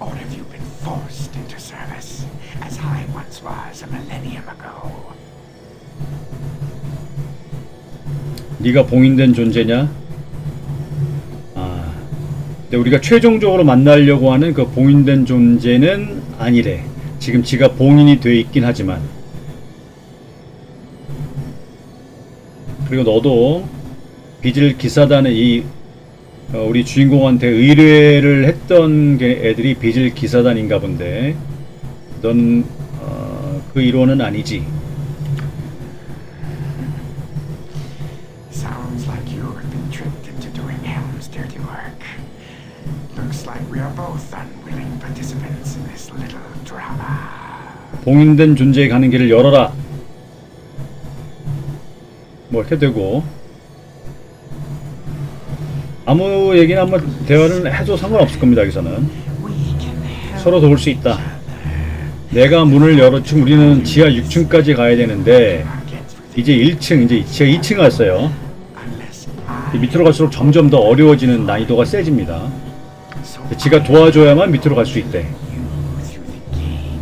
or have you been forced into service as I once was a millennium ago? 네가 봉인된 존재냐? 아, 근데 우리가 최종적으로 만나려고 하는 그 봉인된 존재는 아니래. 지금 지가 봉인이 돼 있긴 하지만. 그리고 너도 빚을 기사단에 우리 주인공한테 의뢰를 했던 애들이 빚을 기사단인가 본데 넌 그 일원은 아니지. Sounds like you have been tricked into doing Helm's dirty work. Looks like we are both unwilling participants in this little drama. 봉인된 존재에 가는 길을 열어라. 뭐 이렇게 되고 아무 얘기나 한번 대화를 해도 상관없을 겁니다. 여기서는 We can help 서로 도울 수 있다. 내가 문을 열어 지금 우리는 지하 6층까지 가야 되는데 get through 이제 1층 이제 지하 2층 갔어요. unless I 밑으로 갈수록 점점 더 어려워지는 난이도가 세집니다. so 지가 도와줘야만 밑으로 갈 수 있대. you through the gate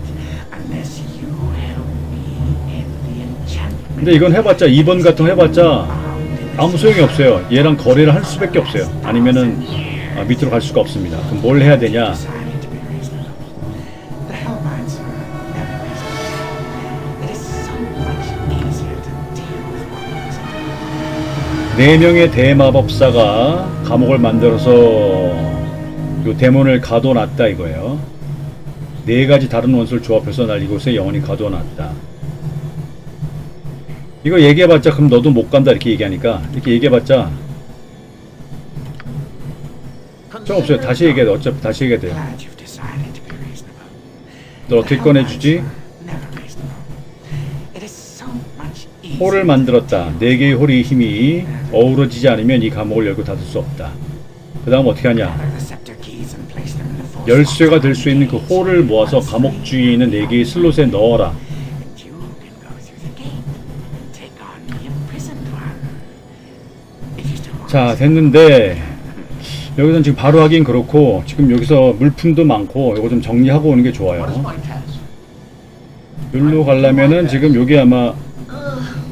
unless you help me in the enchantment. 근데 이건 해봤자 2번 같은 거 해봤자 아무 소용이 없어요. 얘랑 거래를 할 수밖에 없어요. 아니면은 밑으로 갈 수가 없습니다. 그럼 뭘 해야 되냐? Decided to be reasonable. The Hellmines are never reasonable. It is so much easier to deal with one. 4명의 대마법사가 감옥을 만들어서 요 데몬을 가둬놨다 이거예요. 4가지 다른 원소를 조합해서 날 이곳에 영원히 가둬놨다. 이거 얘기해봤자 그럼 너도 못 간다 이렇게 얘기하니까 이렇게 얘기해봤자 좀 없어요. 다시 얘기해야 돼. 어차피 다시 얘기해야 돼요. Glad you've decided to be reasonable. 너 어떻게 꺼내주지? Never reasonable. It is so much easier. 홀을 만들었다. 4개의 홀의 힘이 어우러지지 않으면 이 감옥을 열고 닫을 수 없다. 그 다음 어떻게 하냐? Gather the scepter keys and place them in the four 열쇠가 slots 될 수 있는 그 홀을 모아서 감옥 주위에 있는 4개의 슬롯에 넣어라. and you can go through the gate and take 자, 됐는데 여기서는 지금 바로 하긴 그렇고 지금 여기서 물품도 많고 이거 좀 정리하고 오는 게 좋아요. What is my task? 여기로 가려면은 지금 여기 아마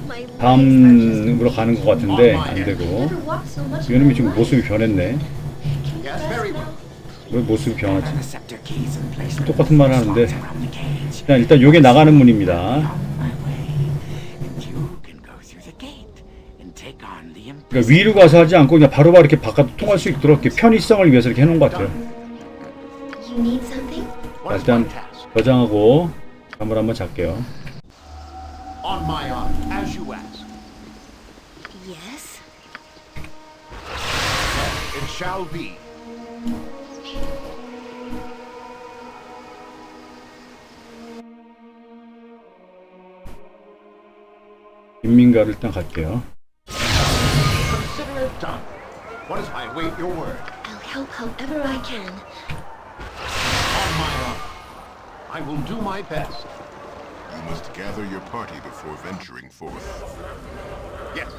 My 다음으로 가는 것 같은데 안 되고 never walked so much. 이놈이 지금 모습이 변했네. Yes, very well. 왜 모습이 변하지? The scepter keys in place. 똑같은 말 하는데 Around the cage. 일단 요게 나가는 문입니다. My way. And you can go through the gate and take on the 그러니까 위로 가서 하지 않고 그냥 바로바로 이렇게 바깥으로 통할 수 있도록 이렇게 편의성을 위해서 이렇게 해놓은 것 같아요. You need something? 자, What is my 일단 task? 저장하고 감을 한번 잡게요. On my honor, as you ask. Yes. It shall be. 빈민가를 일단 갈게요. Consider it done. What is I await your word? I'll help however I can. On my honor. I will do my best. You must gather your party before venturing forth. Yes.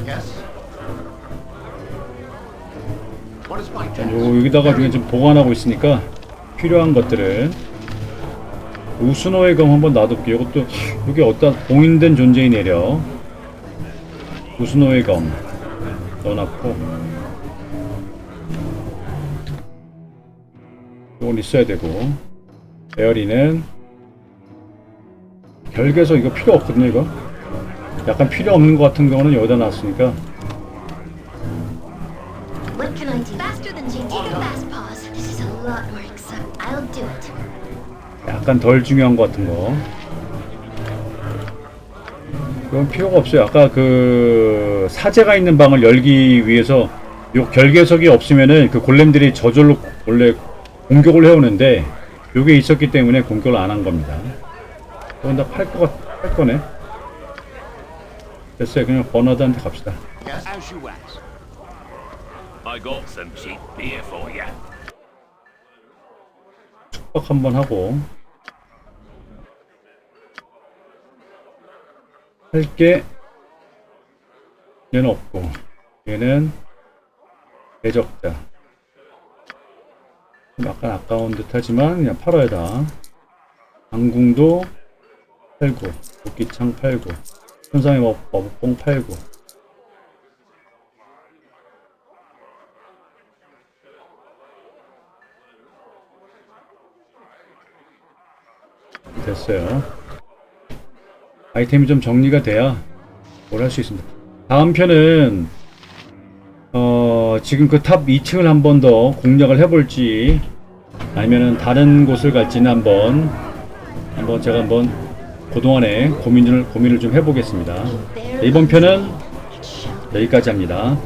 Yes. What is my task? 여기다가 지금 좀 보관하고 있으니까 필요한 것들을 우스노의 검 한번 놔둘게요. 이것도 여기 어디다 봉인된 존재의 내력 우스노의 검 넣어놨고 이건 있어야 되고 에어리는 결계서 이거 필요 없거든요. 이거 약간 필요 없는 것 같은 경우는 여기다 놨으니까 What can I do? Faster than Jane. Take a fast pause. This is a lot more exciting. I'll do it. 약간 덜 중요한 것 같은 거. 이건 필요가 없어요. 아까 그 사제가 있는 방을 열기 위해서 요 결계석이 없으면은 그 골렘들이 저절로 원래 공격을 해오는데 요게 있었기 때문에 공격을 안 한 겁니다. 이건 다 팔 거네. 됐어요. 그냥 버나드한테 갑시다. Yes, as you ask. I got some cheap beer for you. 축박 한번 하고 할게 얘는 없고 얘는 대적자 약간 아까운 듯 하지만 그냥 팔아야 다. 강궁도 팔고 도끼창 팔고 천상의 마법봉 팔고 됐어요. 아이템이 좀 정리가 돼야 뭘 할 수 있습니다. 다음 편은 지금 그 탑 2층을 한 번 더 공략을 해볼지 아니면은 다른 곳을 갈지는 한번 제가 한번 그동안에 고민을 좀 해보겠습니다. 이번 편은 여기까지 합니다.